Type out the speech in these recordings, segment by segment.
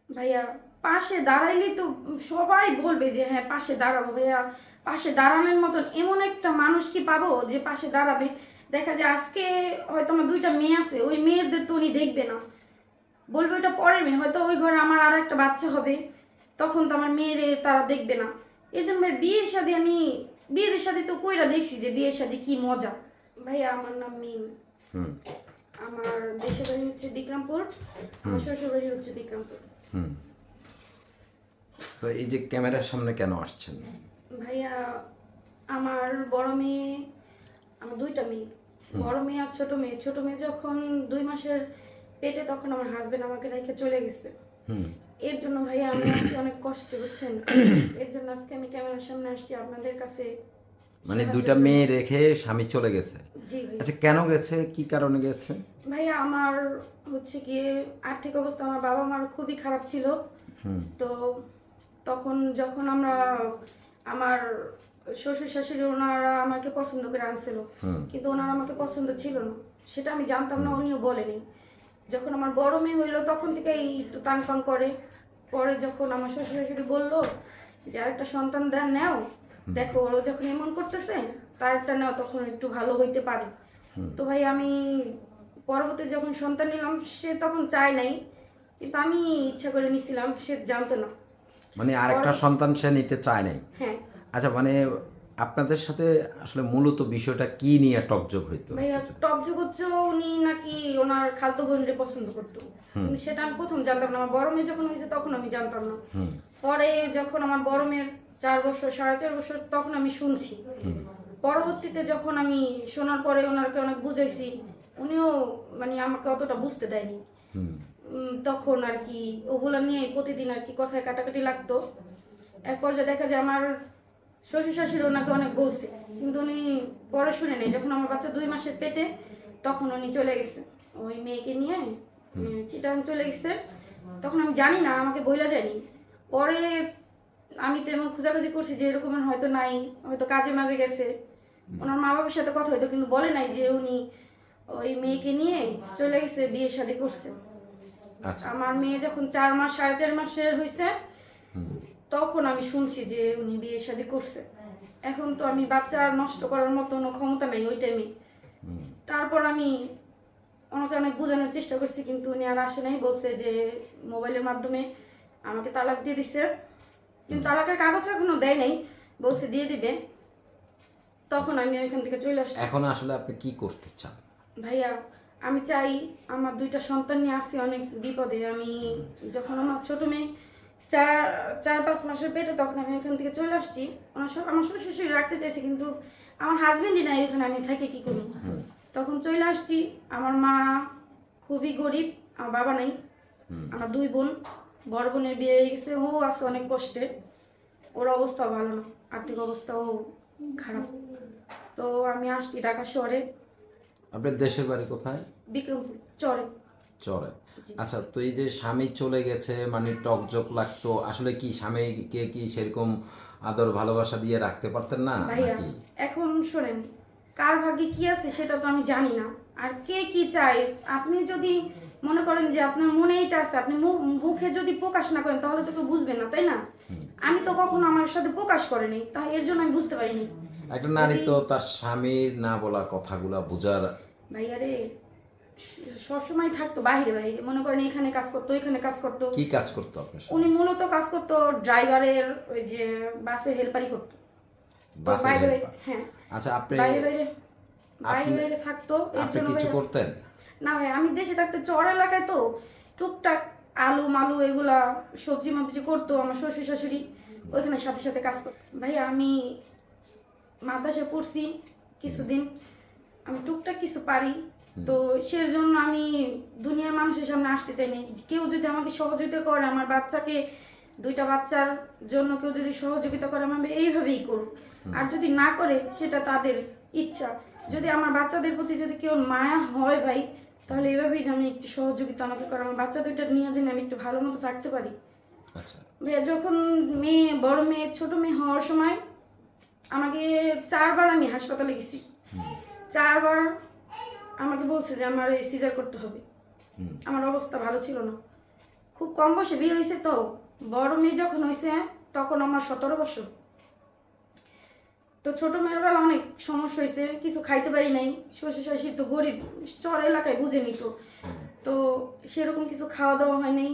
ভাইয়া পাশে দাঁড়াইলে তো সবাই বলবে যে হ্যাঁ পাশে দাঁড়াবো ভাইয়া। পাশে দাঁড়ানোর মতন এমন একটা মানুষ কি পাবো যে পাশে দাঁড়াবে? দেখা যায় আজকে হয়তো আমার দুইটা মেয়ে আছে, ওই মেয়েদের তো উনি দেখবে না, বলবে ওটা পরের মেয়ে, হয়তো ওই ঘরে আমার আর একটা বাচ্চা হবে, তখন তো আমার মেয়েরে তারা দেখবে না। এই জন্য ভাই বিয়ের শাদী আমি বিয়ের শাদী তো কইরা দেখছি যে বিয়ের শাদী কি মজা। ভাইয়া আমার নাম মিম। হুম আমার দেশের বাড়ি হচ্ছে বিক্রমপুর, আমার শ্বশুর বাড়ি হচ্ছে বিক্রমপুর। হুম। তো এই যে ক্যামেরার সামনে কেন আসছেন? ভাইয়া আমার বড় মেয়ে, আমার দুইটা মেয়ে, বড় মেয়ে আর ছোট মেয়ে। ছোট মেয়ে যখন 2 মাসের পেটে তখন আমার হাজবেন্ড আমাকে রেখে চলে গেছে। হুম। এর জন্য ভাইয়া আমি আজকে অনেক কষ্ট বুঝছেন। এর জন্য আজকে আমি ক্যামেরার সামনে আসছি আপনাদের কাছে। মানে দুইটা মেয়ে রেখে স্বামী চলে গেছে? জি ভাই। আচ্ছা, কেন গেছে, কি কারণে গেছে? ভাইয়া আমার হচ্ছে গিয়ে আর্থিক অবস্থা আমার বাবা মার খুবই খারাপ ছিল। তো তখন যখন আমার শ্বশুর শাশুড়ি ওনারা আমাকে পছন্দ করে আনছিল, কিন্তু ওনারা আমাকে পছন্দ ছিল না, সেটা আমি জানতাম না, উনিও বলেনি। যখন আমার বড় মেয়ে হইলো তখন থেকে একটু তানপাং করে। পরে যখন আমার শ্বশুর শাশুড়ি বললো যে আরেকটা সন্তান দেন নেও, দেখো ওরা যখন এমন করতেছে তার একটা নেও, তখন একটু ভালো হইতে পারে। তো ভাই আমি পরবর্তী যখন সন্তান নিলাম, সে তখন চায় নাই, কিন্তু আমি ইচ্ছা করে নিছিলাম, সে জানতো না। মানে আরেকটা সন্তান সে নিতে চায় নাই? হ্যাঁ। আচ্ছা, মানে আপনাদের সাথে আসলে মূলত বিষয়টা কি নিয়ে টকজগ হইতো? ভাইয়া টকজগ হচ্ছে উনি নাকি ওনার খালতো বোনকে পছন্দ করতো, কিন্তু সেটা আমি প্রথম জানতাম না। আমার বড় মেয়ে যখন হয়েছে তখন আমি জানতাম না। পরে যখন আমার বড় মেয়ের 4 বছর 4.5 বছর তখন আমি শুনছি। পরবর্তীতে যখন আমি শোনার পরে ওনাকে অনেক বুঝাইছি, উনিও মানে আমাকে অতটা বুঝতে দেয়নি। তখন আর কি ওগুলা নিয়ে প্রতিদিন আর কি কথায় কাটাকাটি লাগতো। এক পর্যায়ে দেখা যায় আমার শ্বশুর শাশুড়ি ওনাকে অনেক বলছে, কিন্তু উনি পরে শুনে নেই। যখন আমার বাচ্চা 2 মাসের পেটে তখন উনি চলে গেছে ওই মেয়েকে নিয়ে চিটাগাং চলে গেছে। তখন আমি জানি না, আমাকে বইলা যায়নি। পরে আমি তেমন খোঁজাখুঁজি করছি যে এরকম হয়তো নাই, হয়তো কাজে মাঝে গেছে, ওনার মা বাবার সাথে কথা হয়তো, কিন্তু বলে নাই যে উনি ওই মেয়েকে নিয়ে চলে গেছে, বিয়ে শাদী করছে। আমার মেয়ে যখন 4 মাস 4.5 মাসের হয়েছে তখন আমি শুনছি যে উনি বিয়ে শাদী করছে। এখন তো আমি বাচ্চা নষ্ট করার মতো কোনো ক্ষমতা নাই ওই টাইমে। তারপর আমি ওনাকে অনেক বোঝানোর চেষ্টা করছি, কিন্তু উনি আর আসে নাই। বলছে যে মোবাইলের মাধ্যমে আমাকে তালাক দিয়ে দিছে, কিন্তু তালাকের কাগজ এখনো দেয় নাই, বলছে দিয়ে দিবে। তখন আমি ওইখান থেকে চলে আসছি। এখন আসলে আপনি কি করতে চান? ভাইয়া আমি চাই, আমার 2টা সন্তান নিয়ে আসি অনেক বিপদে। আমি যখন আমার ছোট মেয়ে 4-5 মাসের পেটে তখন আমি এখান থেকে চলে আসছি। আমার শ্বশুর শাশুড়ি রাখতে চাইছে, কিন্তু আমার হাজবেন্ডই নাই এখানে, আমি থাকি কি করি। তখন চলে আসছি। আমার মা খুবই গরিব, আমার বাবা নাই। আমার 2 বোন, বড় বোনের বিয়ে হয়ে গেছে, ও আছে অনেক কষ্টে, ওর অবস্থাও ভালো না, আর্থিক অবস্থাও খারাপ। তো আমি আসছি ঢাকা শহরে। আপনার দেশের বাড়ি কোথায়? বিক্রমপুর চরে। চরে। আচ্ছা, তো এই যে স্বামী চলে গেছে মানে টকজক লাগতো, আসলে কি স্বামীকে কি সেরকম আদর ভালোবাসা দিয়ে রাখতে পারতেন না ভাইয়া নাকি? এখন শোনেন, কার ভাগ্যে কি আছে সেটা তো আমি জানি না, আর কে কি চায়। আপনি যদি মনে করেন যে আপনার মনে এইটা আছে, আপনি মুখে যদি প্রকাশ না করেন তাহলে তো কেউ বুঝবেন না, তাই না? আমি তো কখনো আমার সাথে প্রকাশ করিনি, তাই এর জন্য আমি বুঝতে পারিনি। একটা নারী তো তার স্বামীর না বলা কথাগুলা বোঝার। ভাইয়া রে সবসময় থাকতো বাইরে বাইরে, মনে করেন এখানে কাজ করতো, এখানে কাজ করতো। কি কাজ করতো আপনার স্বামী? উনি মূলত কাজ করতো ড্রাইভারের, ওই যে বাসের হেল্পারই করতো। বাসের বাইরে হেল্পার? হ্যাঁ, আচ্ছা, আপনি বাইরে বাইরে থাকতো। এর জন্য কিছু করতেন না ভাই, আমি দেশে থাকতে চর এলাকায় তো টুকটাক আলু মালু এগুলা সবজি মবজি করতো আমার শ্বশুর শাশুড়ি, ওইখানে সাথে সাথে কাজ করতো। ভাই আমি মাদ্রাসায় পড়ছি কিছুদিন, আমি টুকটাক কিছু পারি, তো সেজন্য আমি দুনিয়ার মানুষের সামনে আসতে চাইনি। কেউ যদি আমাকে সহযোগিতা করে, আমার বাচ্চাকে 2টা বাচ্চার জন্য কেউ যদি সহযোগিতা করে, আমি এইভাবেই করব। আর যদি না করে সেটা তাদের ইচ্ছা। যদি আমার বাচ্চাদের প্রতি যদি কেউ মায়া হয় ভাই, তাহলে এইভাবেই যে আমি একটু সহযোগিতা আমাকে করে আমার বাচ্চা 2টা নিয়ে যেন আমি একটু ভালো মতো থাকতে পারি। আচ্ছা, ভাইয়া যখন বড় মেয়ে ছোট মেয়ে হওয়ার সময় আমাকে 4বার আমি হাসপাতালে গেছি। 4বার আমাকে বলছে যে আমার সিজার করতে হবে। আমার অবস্থা ভালো ছিল না, খুব কম বয়সে বিয়ে হয়েছে, তো বড় মেয়ে যখন হয়েছে তখন আমার 17 বছর। তো ছোট মেয়ের বেলা অনেক সমস্যা হয়েছে, কিছু খাইতে পারি নাই। শ্বশুর শাশুড়ি তো গরিব, চর এলাকায় বুঝে নিত, তো সেরকম কিছু খাওয়া দাওয়া হয় নাই।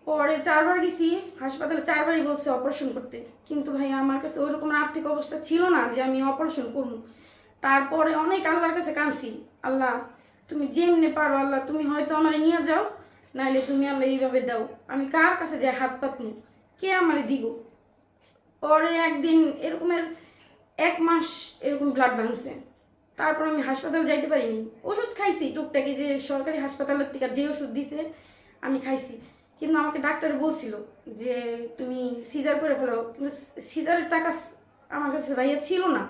পরে 4বার গেছি হাসপাতালে, 4বারই বলছে অপারেশন করতে, কিন্তু ভাই আমার কাছে ওইরকম আর্থিক অবস্থা ছিল না যে আমি অপারেশন করবো। তারপরে অনেক আল্লাহর কাছে কাঁদছি, আল্লাহ তুমি যেমনি পারো, আল্লাহ তুমি হয়তো আমার নিয়ে যাও, নাইলে তুমি আল্লাহ এইভাবে দাও, আমি কার কাছে যাই হাত পাতমু, কে আমারে দিব। পরে একদিন এরকমের 1 মাস এরকম ব্লাড ভাঙছে, তারপর আমি হাসপাতালে যাইতে পারিনি। ওষুধ খাইছি টুকটাকি, যে সরকারি হাসপাতালের থেকে যে ওষুধ দিছে আমি খাইছি, কিন্তু আমাকে ডাক্তার বলছিল যে তুমি সিজার করে ফেলো, কিন্তু সিজারের টাকা আমার কাছে ভাইয়া ছিল না।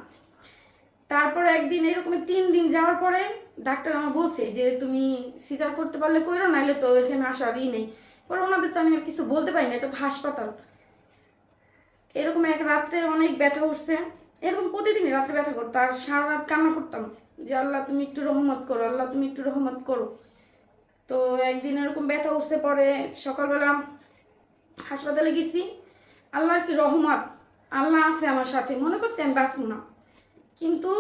তারপরে একদিন এরকম 3 দিন যাওয়ার পরে ডাক্তার আমার বলছে যে তুমি সিজার করতে পারলে কইরো, নাইলে তো এখানে আসারই নেই। পরে ওনাদের তো আমি আর কিছু বলতে পারি না, এটা তো হাসপাতাল। এরকম এক রাত্রে অনেক ব্যথা উঠছে, এরকম প্রতিদিনই রাত্রে ব্যথা করতো, আর সারা রাত কান্না করতাম যে আল্লাহ তুমি একটু রহমত করো, আল্লাহ তুমি একটু রহমত করো। তো একদিন এরকম ব্যথা উঠছে, পরে সকালবেলা হাসপাতালে গেছি। আল্লাহর কি রহমত, আল্লাহ আছে আমার সাথে, মনে করছি আমি বাঁচবো না, কিন্তু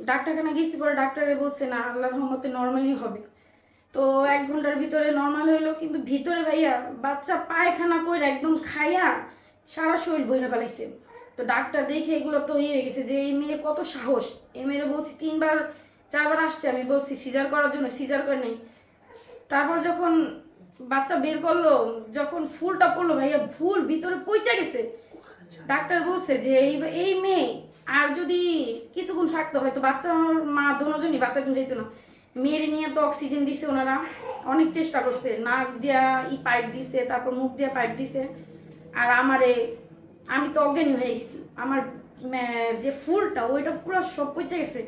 ডাক্তারখানা গেছি। পরে ডাক্তারে বলছে না, আল্লাহর রহমতে নর্মালই হবে। তো 1 ঘন্টার ভিতরে নর্মাল হইলো, কিন্তু ভিতরে ভাইয়া বাচ্চা পায়খানা করে একদম খাইয়া সারা শরীর বইরা ফেলাইছে। তো ডাক্তার দেখে এগুলো তো হয়ে গেছে যে এই মেয়ের কত সাহস। এই মেয়ের বলছি 3বার 4বার আসছে, আমি বলছি সিজার করার জন্য, সিজার করে নেই। তারপর যখন বাচ্চা বের করলো, যখন ফুলটা পড়লো ভাইয়া, ফুল ভিতরে পইচা গেছে। ডাক্তার বলছে যে এই মেয়ে আর যদি কিছুক্ষণ থাকতো হয়তো বাচ্চা মা দুজনই বাচ্চা কিনে যেত না। মেয়ের নিয়ে তো অক্সিজেন দিছে ওনারা, অনেক চেষ্টা করছে, নাক দিয়া পাইপ দিছে, তারপর মুখ দিয়া পাইপ দিছে। আর আমি তো অজ্ঞানী হয়ে গেছি, আমার যে ফুলটা ওইটা পুরো সব পচে গেছে।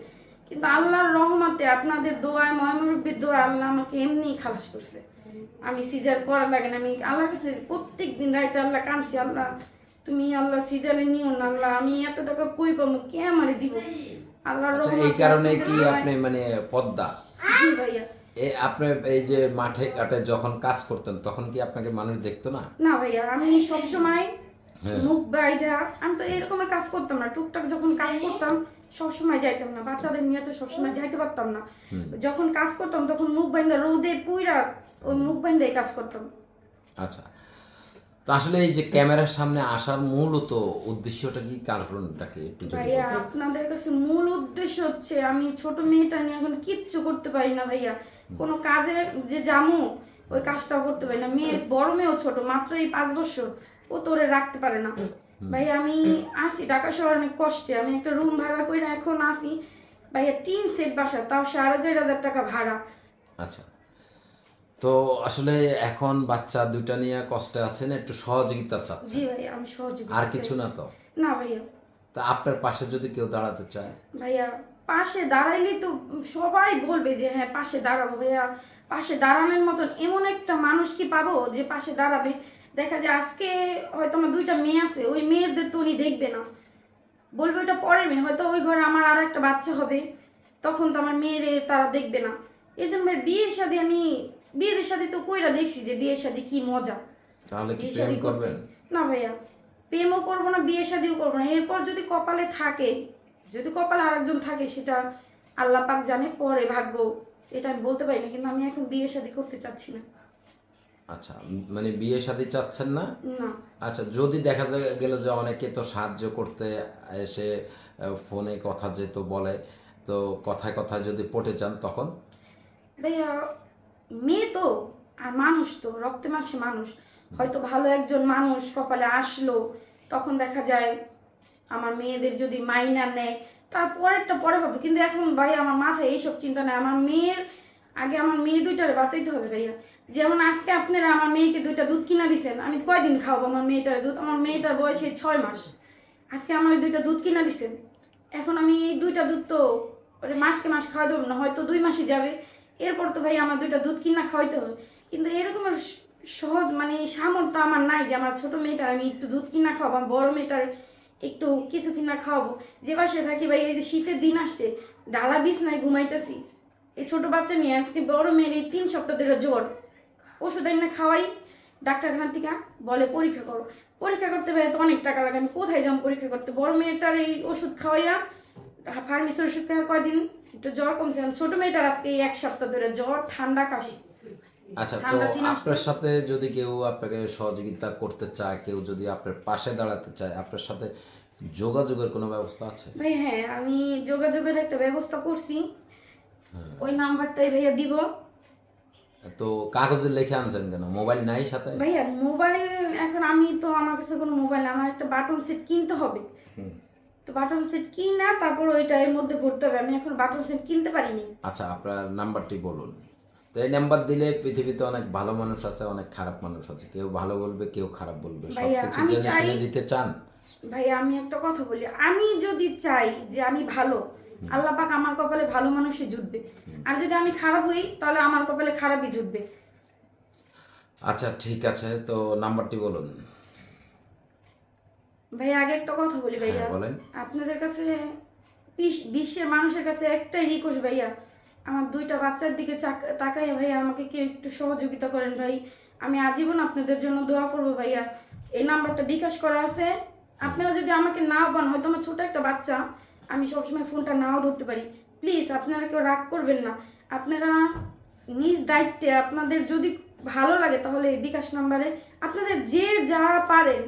কিন্তু আল্লাহর রহমতে, আপনাদের দোয়ায়, ময়মরব্বির দোয়ায় আল্লাহ আমাকে এমনি খালাস করছে। আমি সিজার করা লাগে না, আমি আল্লাহর কাছে প্রত্যেক দিন রাইতে আল্লাহ কাঁদছি, আল্লাহ তুমি আল্লাহ সিজারে নিও না, আল্লাহ আমি এত টাকা কই পাবো, কে আমারে দিব। আল্লাহর রহমতে এই কারণে কি আপনি মানে পদ্মা জি ভাইয়া। আপনি এই যে মাঠে ঘাটে যখন কাজ করতেন তখন কি আপনাকে মানুষ দেখতো না? না ভাইয়া, আমি সবসময় মুখ বাইধা, আমি তো এরকমের কাজ করতাম না। টুকটাক যখন কাজ করতাম সবসময় যাইতাম না, বাচ্চাদের নিয়ে তো সবসময় যাইতে পারতাম না। যখন কাজ করতাম তখন মুখ বাইন্ধা, রোদে পুইরা ওই মুখ বাইন্ধাই কাজ করতাম। আচ্ছা, তো আসলে এই যে ক্যামেরার সামনে আসার মূলত উদ্দেশ্যটা কি, কারণটাকে একটু যদি ভাইয়া আপনাদের কাছে মূল উদ্দেশ্য হচ্ছে, আমি ছোট মেয়েটা নিয়ে এখন কিচ্ছু করতে পারি না ভাইয়া। কোনো কাজে যে জামু ওই কাজটাও করতে পারি না। বড় মেয়েও ছোট, মাত্র এই 5 বছর, ও তোরে রাখতে পারে না। ভাইয়া আমি আসি ঢাকা শহরে অনেক কষ্টে, আমি একটা রুম ভাড়া করে এখন আসি ভাইয়া, 3 সেট বাসা, তাও 4,500 টাকা ভাড়া। আচ্ছা, তো আসলে এখন বাচ্চা 2টা নিয়ে কষ্টে আছেন, একটু সহযোগিতা চাচ্ছেন? জি ভাইয়া, আমি সহযোগিতা আর কিছু না তো? না ভাইয়া। তা আপনার পাশে যদি কেউ দাঁড়াতে চায়? ভাইয়া পাশে দাঁড়াইলে তো সবাই বলবে যে হ্যাঁ পাশে দাঁড়াবো। ভাইয়া পাশে দাঁড়ানোর মতন এমন একটা মানুষ কি পাবো যে পাশে দাঁড়াবে? দেখা যায় আজকে হয়তো আমার 2টা মেয়ে আছে, ওই মেয়েদের তো উনি দেখবে না, বলবে ওইটা পরের মেয়ে, হয়তো ওই ঘরে আমার আর একটা বাচ্চা হবে, তখন তো আমার মেয়েরে তারা দেখবে না। এই জন্য ভাই বিয়ের সাথে তো কইরা দেখছি যে বিয়ের সাথে কি মজা। তাহলে কি প্রেম করবেন? না ভাইয়া, প্রেমও করবো না, বিয়ে শাদিও করবো না। এরপর যদি কপালে থাকে, যদি কপালে আরেকজন থাকে, সেটা আল্লাহ পাক জানে, পরে ভাগ্য, এটা আমি বলতে পারি না। কিন্তু আমি এখন বিয়ে শাদি করতে চাচ্ছি না। আচ্ছা, মানে বিয়ে শাদী চাচ্ছেন না? না। আচ্ছা, যদি দেখা গেল যে অনেকে তো সাহায্য করতে এসে ফোনে কথা যেহেতু বলে, তো কথায় কথায় যদি পটে যান তখন? ভাইয়া মেয়ে তো, আর মানুষ তো, রক্তে মাংসে মানুষ, হয়তো ভালো একজন মানুষ কপালে আসলো, তখন দেখা যায় আমার মেয়েদের যদি মাইনা নেয় তারপরেরটা পরে হবে। কিন্তু এখন ভাই আমার মাথায় এইসব চিন্তা নেই। আমার মেয়ে 2টারে বাঁচাইতে হবে ভাইয়া। যেমন আজকে আপনারা আমার মেয়েকে 2টা দুধ কিনা দিচ্ছেন, আমি কয়দিন খাওয়াবো আমার মেয়েটার দুধ? আমার মেয়েটার বয়সে 6 মাস, আজকে আমার 2টা দুধ কিনা দিচ্ছেন, এখন আমি এই 2টা দুধ তো মাসকে মাস খাওয়াই দেবো না, হয়তো 2 মাসই যাবে, এরপর তো ভাই আমার 2টা দুধ কিনা খাওয়াইতে হবে। কিন্তু এরকমের সহজ মানে সামর্থ্য আমার নাই যে আমার ছোট মেয়েটার আমি একটু দুধ কিনা খাওয়াবো, বড় মেয়েটার একটু কিছু কিনা খাওয়াবো। যে বাসায় থাকি ভাই, এই যে শীতের দিন আসছে, ডালা বিছনায় ঘুমাইতেছি, এই ছোট বাচ্চা নিয়ে আজকে বড় মেয়ের এই 3 সপ্তাহ ধরে জ্বর, ওষুধ এনে খাওয়াই, ডাক্তারখানা থেকে বলে পরীক্ষা করো। পরীক্ষা করতে ভাই তো অনেক টাকা লাগে, আমি কোথায় যাবো পরীক্ষা করতে? বড় মেয়েটার এই ওষুধ খাওয়াইয়া, ফার্মেসির ওষুধ খাওয়া কয়দিন একটু জ্বর কমছে, ছোট মেয়েটার আজকে এই 1 সপ্তাহ ধরে জ্বর, ঠান্ডা, কাশি। আচ্ছা, তো আপনার সাথে যদি কেউ আপনাকে সহযোগিতা করতে চায়, কেউ যদি আপনার পাশে দাঁড়াতে চায়, আপনার সাথে যোগাযোগের কোনো ব্যবস্থা আছে? ভাই হ্যাঁ, আমি যোগাযোগের একটা ব্যবস্থা করছি, ওই নাম্বারটাই ভাইয়া দিব। তো কাগজে লিখে আনছেন কেন? মোবাইল নাই সাথে? ভাইয়া মোবাইল এখন আমি তো, আমার কাছে কোনো মোবাইল, আমার একটা বাটন সেট কিনতে হবে। তো বাটন সেট কিনা তারপর ওইটা এর মধ্যে ভরতে হবে, আমি এখন বাটন সেট কিনতে পারিনি। আচ্ছা, আপনার নাম্বারটি বলুন। তো এই নাম্বার দিলে পৃথিবীতে অনেক ভালো মানুষ আছে, অনেক খারাপ মানুষ আছে, কেউ ভালো বলবে, কেউ খারাপ বলবে, সবকিছু জেনে শুনে দিতে চান? ভাইয়া আমি একটা কথা বলি, আমি যদি চাই যে আমি ভালো, আল্লাহ পাক আমার কপালে ভালো মানুষই জুটবে, আর যদি আমি খারাপ হই তাহলে আমার কপালে খারাপই জুটবে। আচ্ছা ঠিক আছে, তো নাম্বারটি বলুন। ভাইয়া আগে একটা কথা বলি ভাইয়া, বলেন। আপনাদের কাছে, বিশ্বের মানুষের কাছে একটাই রিকোয়েস্ট ভাইয়া, আমার 2টা বাচ্চার দিকে তাকাই ভাইয়া, আমাকে কেউ একটু সহযোগিতা করেন ভাই, আমি আজীবন আপনাদের জন্য দোয়া করবো ভাইয়া। এই নাম্বারটা বিকাশ করা আছে, আপনারা যদি আমাকে নাও পান, হয়তো আমার ছোট একটা বাচ্চা, আমি সবসময় ফোনটা নাও ধরতে পারি, প্লিজ আপনারা কেউ রাগ করবেন না, আপনারা নিজ দায়িত্বে, আপনাদের যদি ভালো লাগে তাহলে এই বিকাশ নাম্বারে আপনাদের যে যা পারেন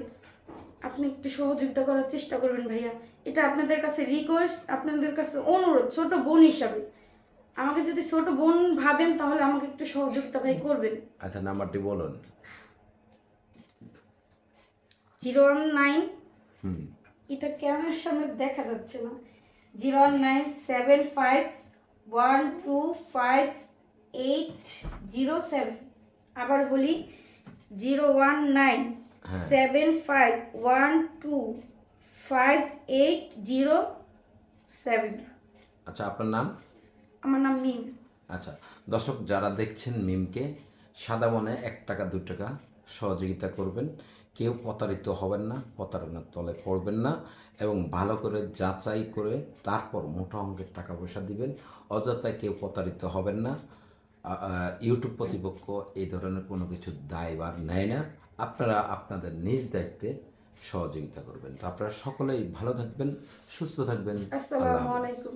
আপনি একটু সহযোগিতা করার চেষ্টা করবেন ভাইয়া, এটা আপনাদের কাছে রিকোয়েস্ট, আপনাদের কাছে অনুরোধ, ছোট বোন হিসাবে আমাকে যদি ছোট বোন ভাবেন তাহলে আমাকে একটু সহযোগিতা ভাই করবেন। আচ্ছা, নাম্বারটি বলুন। 019, এটা ক্যামেরার সামনে দেখা যাচ্ছে না, 09751258807। আবার বলি, 01975125807। আচ্ছা, আপনার নাম? আমার নাম মিম। আচ্ছা, দর্শক যারা দেখছেন মিমকে, সাদা মনে 1 টাকা 2 টাকা সহযোগিতা করবেন, কেউ প্রতারিত হবেন না, প্রতারণার তলে পড়বেন না, এবং ভালো করে যাচাই করে তারপর মোটা অঙ্কের টাকা পয়সা দিবেন, অযথায় কেউ প্রতারিত হবেন না। ইউটিউব কর্তৃপক্ষ এই ধরনের কোনো কিছু দায়ভার নেয় না, আপনারা আপনাদের নিজ দায়িত্বে সহযোগিতা করবেন। তো আপনারা সকলেই ভালো থাকবেন, সুস্থ থাকবেন। আসসালামু আলাইকুম।